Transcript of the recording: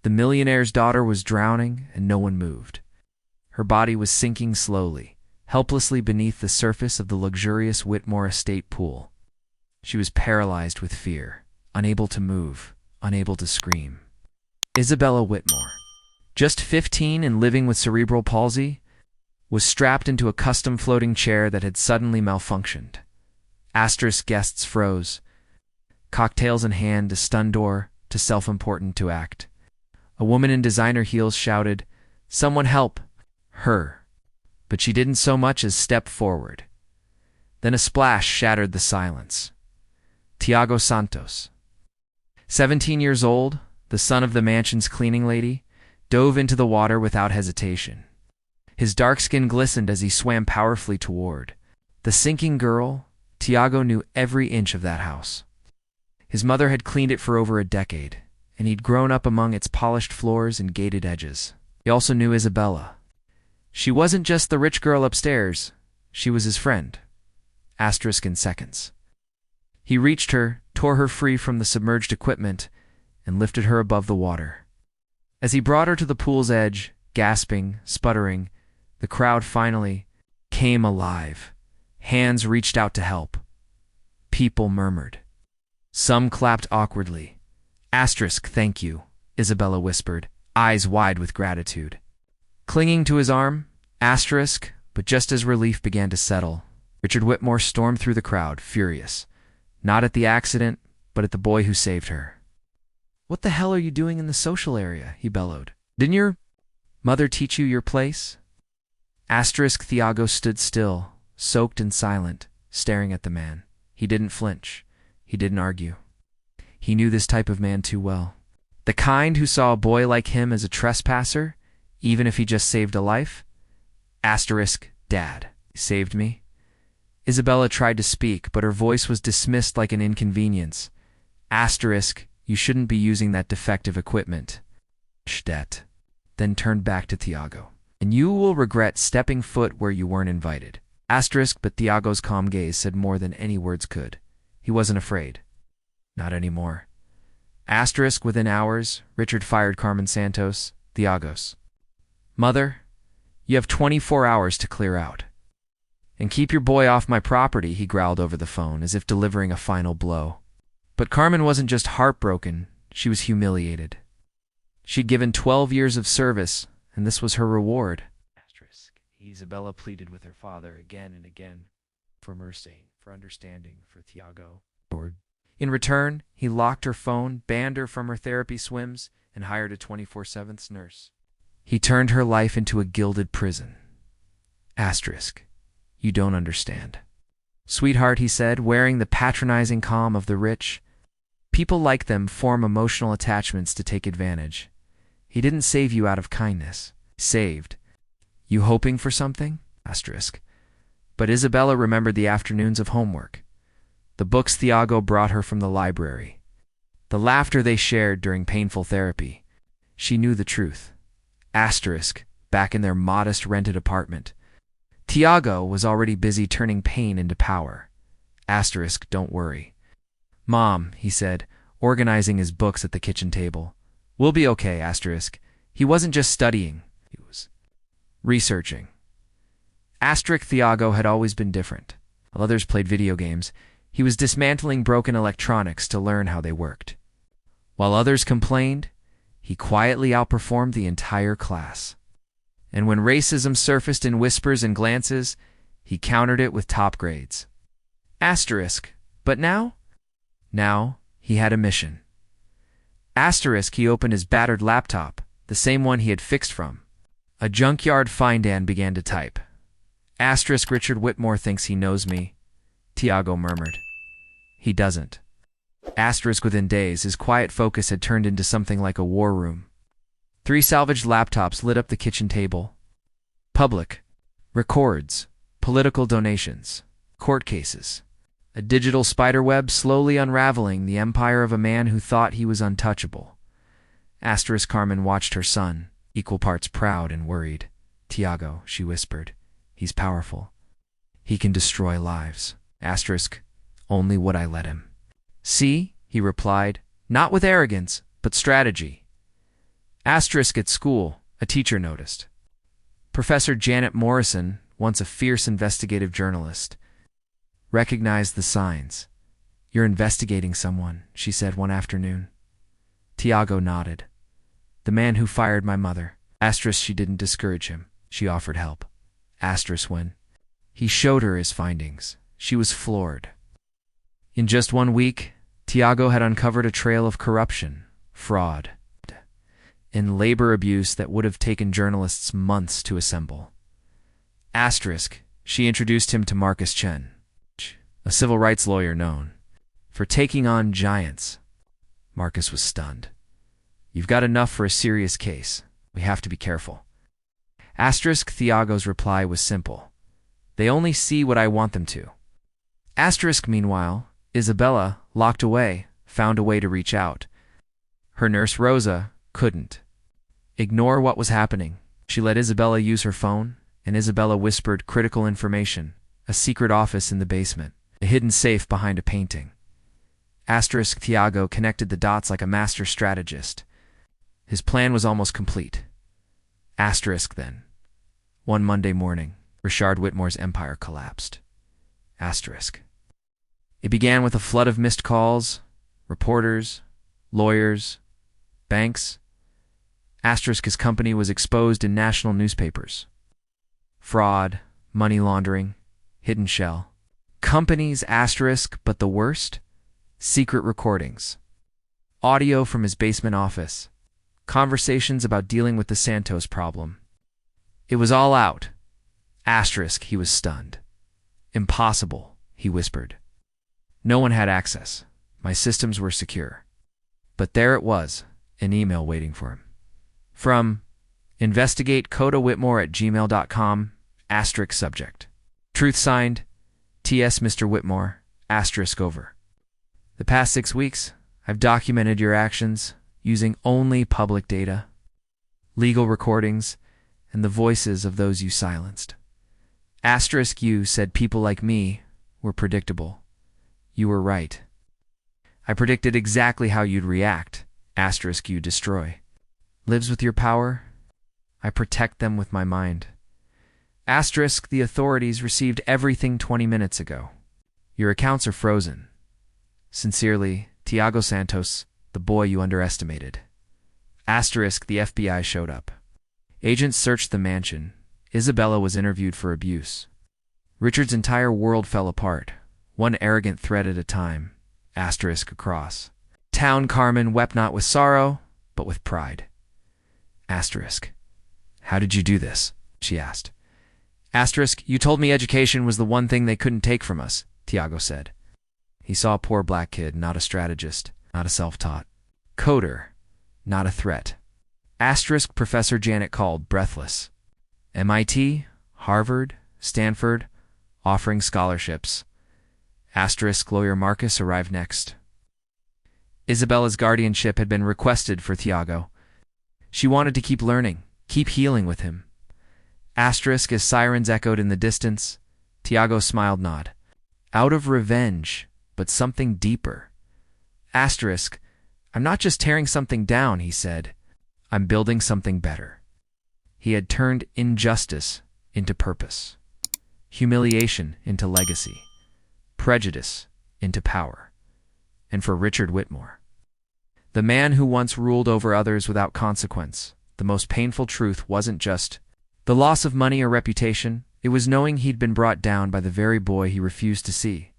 The millionaire's daughter was drowning, and no one moved. Her body was sinking slowly, helplessly beneath the surface of the luxurious Whitmore estate pool. She was paralyzed with fear, unable to move, unable to scream. Isabella Whitmore, just 15 and living with cerebral palsy, was strapped into a custom floating chair that had suddenly malfunctioned. Asterisk guests froze, cocktails in hand to stun door, to self-important to act. A woman in designer heels shouted, "Someone help! Her!" But she didn't so much as step forward. Then a splash shattered the silence. Thiago Santos, 17 years old, the son of the mansion's cleaning lady, dove into the water without hesitation. His dark skin glistened as he swam powerfully toward the sinking girl. Thiago knew every inch of that house. His mother had cleaned it for over a decade, and he'd grown up among its polished floors and gated edges. He also knew Isabella. She wasn't just the rich girl upstairs, she was his friend. Asterisk in seconds. He reached her, tore her free from the submerged equipment, and lifted her above the water. As he brought her to the pool's edge, gasping, sputtering, the crowd finally came alive. Hands reached out to help. People murmured. Some clapped awkwardly. Asterisk, thank you, Isabella whispered, eyes wide with gratitude. Clinging to his arm, asterisk, but just as relief began to settle, Richard Whitmore stormed through the crowd, furious. Not at the accident, but at the boy who saved her. "What the hell are you doing in the social area?" he bellowed. "Didn't your mother teach you your place?" Asterisk Thiago stood still, soaked and silent, staring at the man. He didn't flinch. He didn't argue. He knew this type of man too well. The kind who saw a boy like him as a trespasser, even if he just saved a life. Asterisk, Dad, saved me. Isabella tried to speak, but her voice was dismissed like an inconvenience. Asterisk, you shouldn't be using that defective equipment. Shdet. Then turned back to Thiago. And you will regret stepping foot where you weren't invited. Asterisk, but Thiago's calm gaze said more than any words could. He wasn't afraid. Not anymore. Asterisk, within hours, Richard fired Carmen Santos, Thiago's mother. You have 24 hours to clear out. And keep your boy off my property, he growled over the phone, as if delivering a final blow. But Carmen wasn't just heartbroken, she was humiliated. She'd given 12 years of service, and this was her reward. Asterisk. Isabella pleaded with her father again and again, for mercy, for understanding, for Thiago. In return, he locked her phone, banned her from her therapy swims, and hired a 24/7 nurse. He turned her life into a gilded prison. Asterisk. You don't understand. Sweetheart, he said, wearing the patronizing calm of the rich. People like them form emotional attachments to take advantage. He didn't save you out of kindness. He saved. You hoping for something? Asterisk. But Isabella remembered the afternoons of homework. The books Thiago brought her from the library. The laughter they shared during painful therapy. She knew the truth. Asterisk, back in their modest rented apartment. Thiago was already busy turning pain into power. Asterisk, don't worry. Mom, he said, organizing his books at the kitchen table. We'll be okay, asterisk. He wasn't just studying. He was researching. Asterisk Thiago had always been different. While others played video games, he was dismantling broken electronics to learn how they worked. While others complained, he quietly outperformed the entire class. And when racism surfaced in whispers and glances, he countered it with top grades. Asterisk. But now? Now, he had a mission. Asterisk, he opened his battered laptop, the same one he had fixed from. A junkyard findan began to type. Asterisk, Richard Whitmore thinks he knows me, Thiago murmured. He doesn't. Asterisk, within days, his quiet focus had turned into something like a war room. 3 salvaged laptops lit up the kitchen table. Public. Records. Political donations. Court cases. A digital spiderweb slowly unraveling the empire of a man who thought he was untouchable. Asterisk Carmen watched her son, equal parts proud and worried. Thiago, she whispered. He's powerful. He can destroy lives. Asterisk, only would I let him. See, he replied, not with arrogance, but strategy. Asterisk at school, a teacher noticed. Professor Janet Morrison, once a fierce investigative journalist, recognized the signs. "You're investigating someone," she said one afternoon. Thiago nodded. "The man who fired my mother." Asterisk, she didn't discourage him. She offered help. Asterisk, when he showed her his findings, she was floored. In just 1 week, Thiago had uncovered a trail of corruption, fraud, and labor abuse that would have taken journalists months to assemble. Asterisk, she introduced him to Marcus Chen, a civil rights lawyer known for taking on giants. Marcus was stunned. "You've got enough for a serious case. We have to be careful." Asterisk, Thiago's reply was simple. "They only see what I want them to." Asterisk, meanwhile, Isabella, locked away, found a way to reach out. Her nurse Rosa couldn't ignore what was happening. She let Isabella use her phone, and Isabella whispered critical information: a secret office in the basement, a hidden safe behind a painting. Asterisk, Thiago connected the dots like a master strategist. His plan was almost complete. Asterisk, then, one Monday morning, Richard Whitmore's empire collapsed. Asterisk. It began with a flood of missed calls, reporters, lawyers, banks. Asterisk, his company was exposed in national newspapers. Fraud, money laundering, hidden shell. Companies, asterisk, but the worst? Secret recordings. Audio from his basement office. Conversations about dealing with the Santos problem. It was all out. Asterisk, he was stunned. "Impossible," he whispered. "No one had access. My systems were secure." But there it was, an email waiting for him. From investigatecoda.whitmore@gmail.com, asterisk subject. Truth signed, T.S. Mr. Whitmore, asterisk over. "The past 6 weeks, I've documented your actions using only public data, legal recordings, and the voices of those you silenced. Asterisk, you said people like me were predictable. You were right. I predicted exactly how you'd react. Asterisk, you destroy. Lives with your power. I protect them with my mind. Asterisk, the authorities received everything 20 minutes ago. Your accounts are frozen. Sincerely, Thiago Santos, the boy you underestimated." Asterisk, the FBI showed up. Agents searched the mansion. Isabella was interviewed for abuse. Richard's entire world fell apart, one arrogant threat at a time. Asterisk across. Town Carmen wept not with sorrow, but with pride. Asterisk. "How did you do this?" she asked. Asterisk, "You told me education was the one thing they couldn't take from us," Thiago said. He saw a poor black kid, not a strategist, not a self-taught. Coder, not a threat. Asterisk, Professor Janet called, breathless. MIT, Harvard, Stanford, offering scholarships. Asterisk, lawyer Marcus arrived next. Isabella's guardianship had been requested for Thiago. She wanted to keep learning, keep healing with him. Asterisk, as sirens echoed in the distance, Thiago smiled nod. Out of revenge, but something deeper. Asterisk, "I'm not just tearing something down," he said. "I'm building something better." He had turned injustice into purpose, humiliation into legacy, prejudice into power. And for Richard Whitmore, the man who once ruled over others without consequence, the most painful truth wasn't just the loss of money or reputation, it was knowing he'd been brought down by the very boy he refused to see.